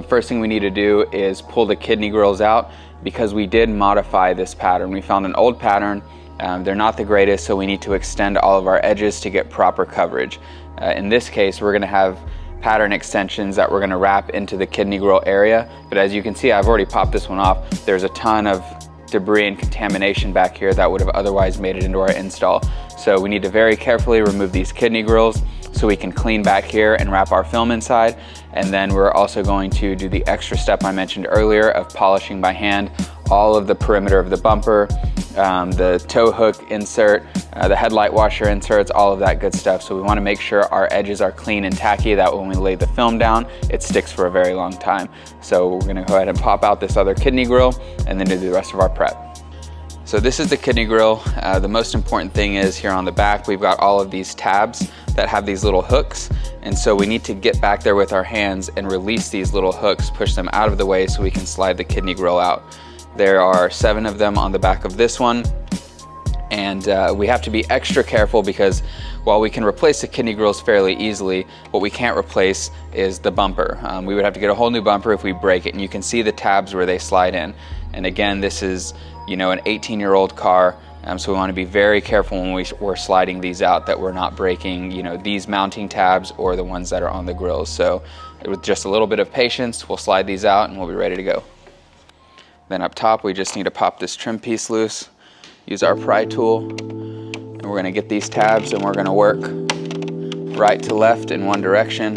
First thing we need to do is pull the kidney grills out because we did modify this pattern. We found an old pattern, they're not the greatest, so we need to extend all of our edges to get proper coverage. In this case, we're going to have pattern extensions that we're going to wrap into the kidney grill area, but as you can see, I've already popped this one off. There's a ton of debris and contamination back here that would have otherwise made it into our install. So we need to very carefully remove these kidney grills so we can clean back here and wrap our film inside. And then we're also going to do the extra step I mentioned earlier of polishing by hand all of the perimeter of the bumper, the tow hook insert, the headlight washer inserts, all of that good stuff. So we want to make sure our edges are clean and tacky, that when we lay the film down, it sticks for a very long time. So we're going to go ahead and pop out this other kidney grill and then do the rest of our prep. So this is the kidney grill. The most important thing is here on the back, we've got all of these tabs that have these little hooks. And so we need to get back there with our hands and release these little hooks, push them out of the way so we can slide the kidney grill out. There are 7 of them on the back of this one. And we have to be extra careful because while we can replace the kidney grills fairly easily, what we can't replace is the bumper. We would have to get a whole new bumper if we break it, and you can see the tabs where they slide in. And again, this is, you know, an 18-year-old car, so we want to be very careful when we're sliding these out that we're not breaking, you know, these mounting tabs or the ones that are on the grills. So with just a little bit of patience, we'll slide these out and we'll be ready to go. Then up top, we just need to pop this trim piece loose. Use our pry tool We're gonna get these tabs and we're gonna work right to left in one direction,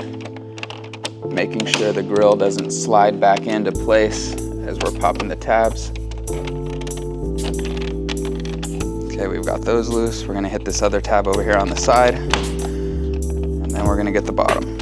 making sure the grill doesn't slide back into place as we're popping the tabs. Okay, we've got those loose. We're gonna hit this other tab over here on the side, and then we're gonna get the bottom.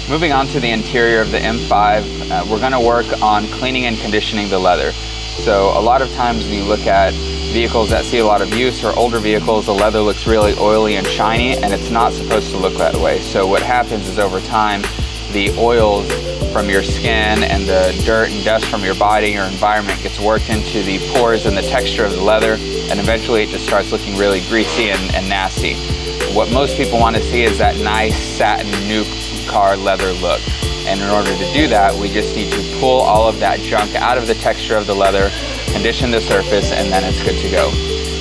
Moving on to the interior of the M5, we're gonna work on cleaning and conditioning the leather. So a lot of times when you look at vehicles that see a lot of use or older vehicles, the leather looks really oily and shiny, and it's not supposed to look that way. So what happens is over time, the oils from your skin and the dirt and dust from your body, your environment gets worked into the pores and the texture of the leather, and eventually it just starts looking really greasy and nasty. What most people want to see is that nice satin new car leather look. And in order to do that, we just need to pull all of that junk out of the texture of the leather, condition the surface, and then it's good to go.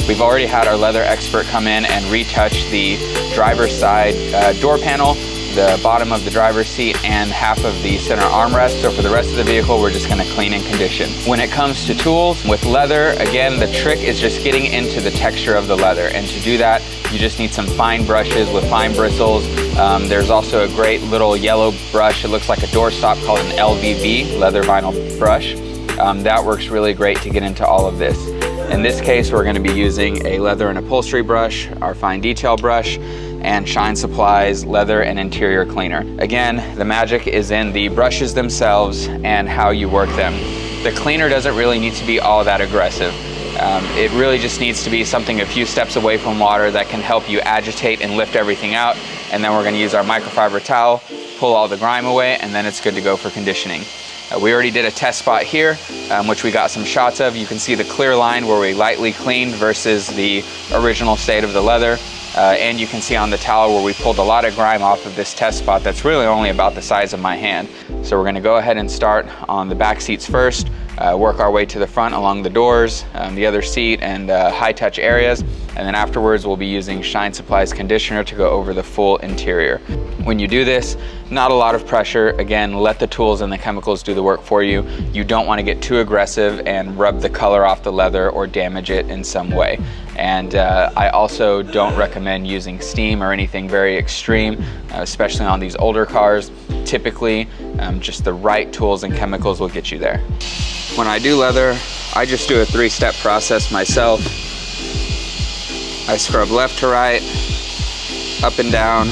We've already had our leather expert come in and retouch the driver's side door panel, the bottom of the driver's seat, and half of the center armrest. So for the rest of the vehicle, we're just gonna clean and condition. When it comes to tools, with leather, again, the trick is just getting into the texture of the leather. And to do that, you just need some fine brushes with fine bristles. There's also a great little yellow brush. It looks like a doorstop called an LVB, leather vinyl brush. That works really great to get into all of this. In this case, we're gonna be using a leather and upholstery brush, our fine detail brush, and Shine Supply's leather and interior cleaner. Again, the magic is in the brushes themselves and how you work them. The cleaner doesn't really need to be all that aggressive. It really just needs to be something a few steps away from water that can help you agitate and lift everything out. And then we're gonna use our microfiber towel, pull all the grime away, and then it's good to go for conditioning. We already did a test spot here, which we got some shots of. You can see the clear line where we lightly cleaned versus the original state of the leather. And you can see on the towel where we pulled a lot of grime off of this test spot that's really only about the size of my hand. So we're gonna go ahead and start on the back seats first, work our way to the front along the doors, the other seat, and high touch areas. And then afterwards, we'll be using Shine Supply's conditioner to go over the full interior. When you do this, not a lot of pressure. Again, let the tools and the chemicals do the work for you. You don't want to get too aggressive and rub the color off the leather or damage it in some way. And I also don't recommend using steam or anything very extreme, especially on these older cars. Typically, just the right tools and chemicals will get you there. When I do leather, I just do a 3-step process myself. I scrub left to right, up and down,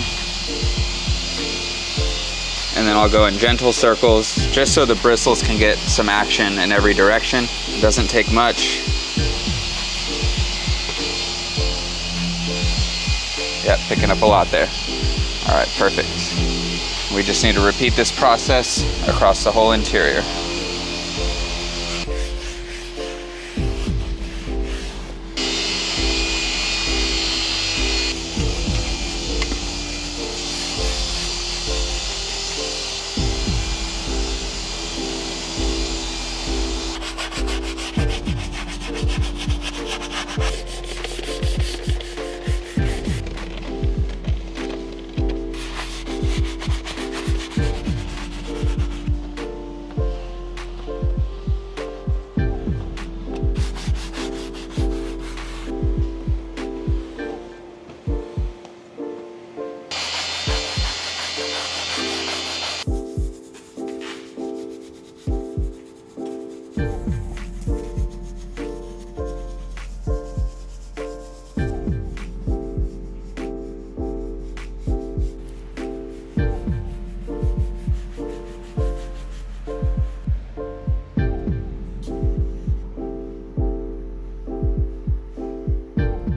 and then I'll go in gentle circles just so the bristles can get some action in every direction. It doesn't take much. Yep, picking up a lot there. All right, perfect. We just need to repeat this process across the whole interior.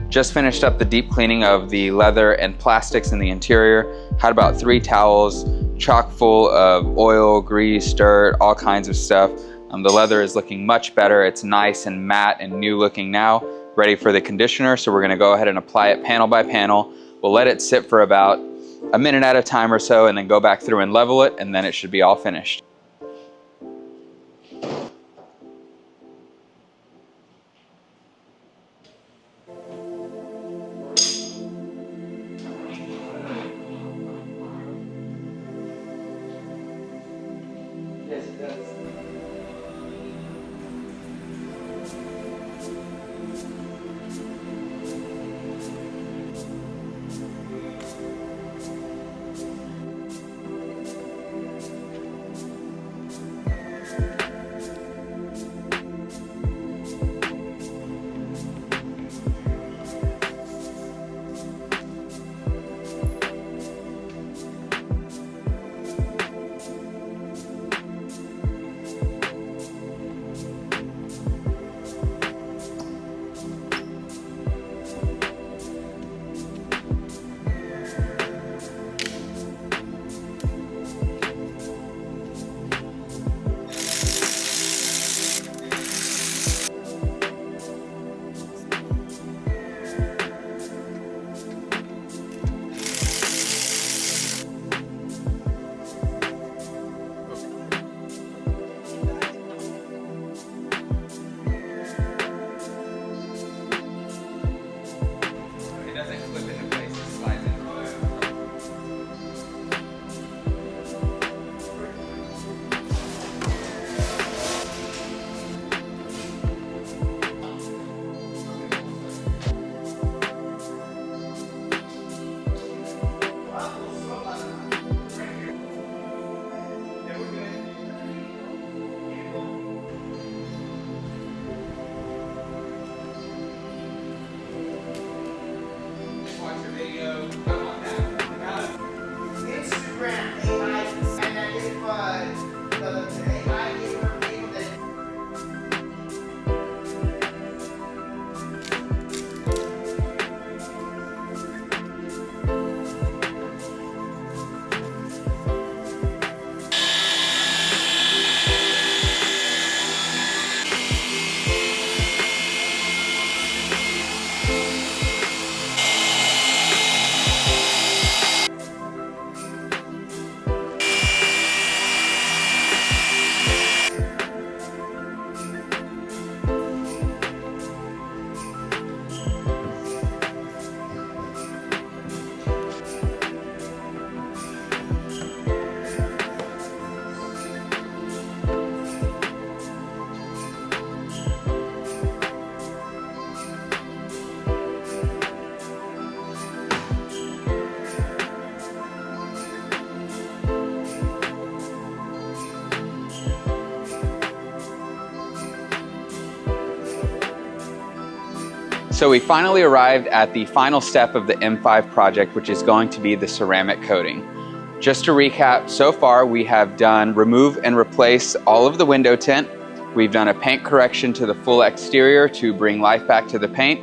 Just finished up the deep cleaning of the leather and plastics in the interior. Had about 3 towels chock full of oil, grease, dirt, all kinds of stuff. The leather is looking much better. It's nice and matte and new looking now, ready for the conditioner. So we're gonna go ahead and apply it panel by panel. We'll let it sit for about a minute at a time or so and then go back through and level it, and then it should be all finished. Yes, it does. So we finally arrived at the final step of the M5 project, which is going to be the ceramic coating. Just to recap, so far we have done remove and replace all of the window tint. We've done a paint correction to the full exterior to bring life back to the paint.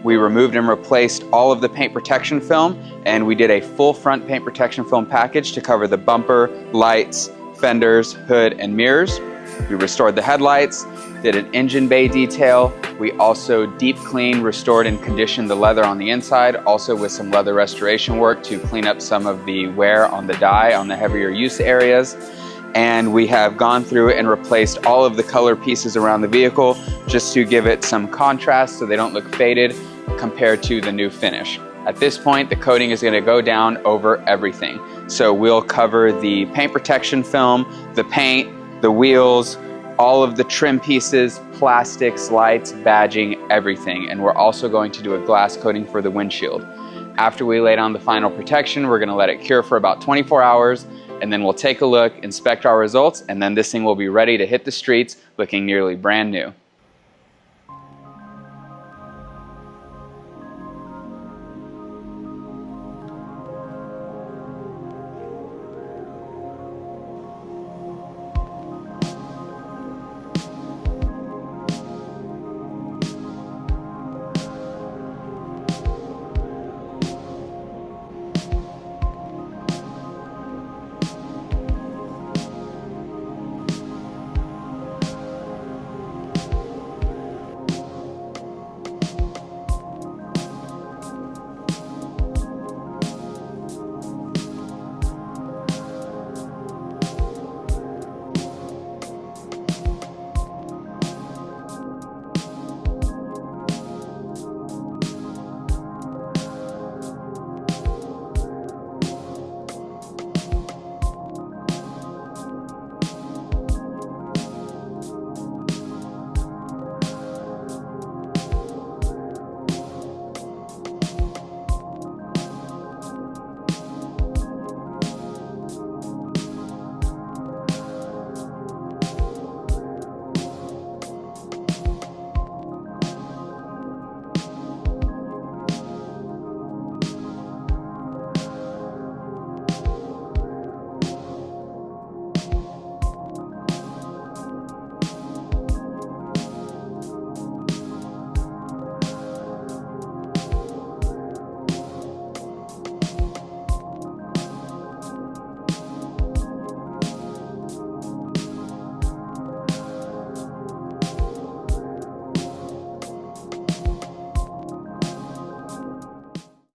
We removed and replaced all of the paint protection film, and we did a full front paint protection film package to cover the bumper, lights, fenders, hood, and mirrors. We restored the headlights, did an engine bay detail. We also deep cleaned, restored, and conditioned the leather on the inside, also with some leather restoration work to clean up some of the wear on the die on the heavier use areas. And we have gone through and replaced all of the color pieces around the vehicle just to give it some contrast so they don't look faded compared to the new finish. At this point, the coating is going to go down over everything. So we'll cover the paint protection film, the paint, the wheels, all of the trim pieces, plastics, lights, badging, everything. And we're also going to do a glass coating for the windshield. After we lay down the final protection, we're going to let it cure for about 24 hours. and then we'll take a look, inspect our results, and then this thing will be ready to hit the streets looking nearly brand new.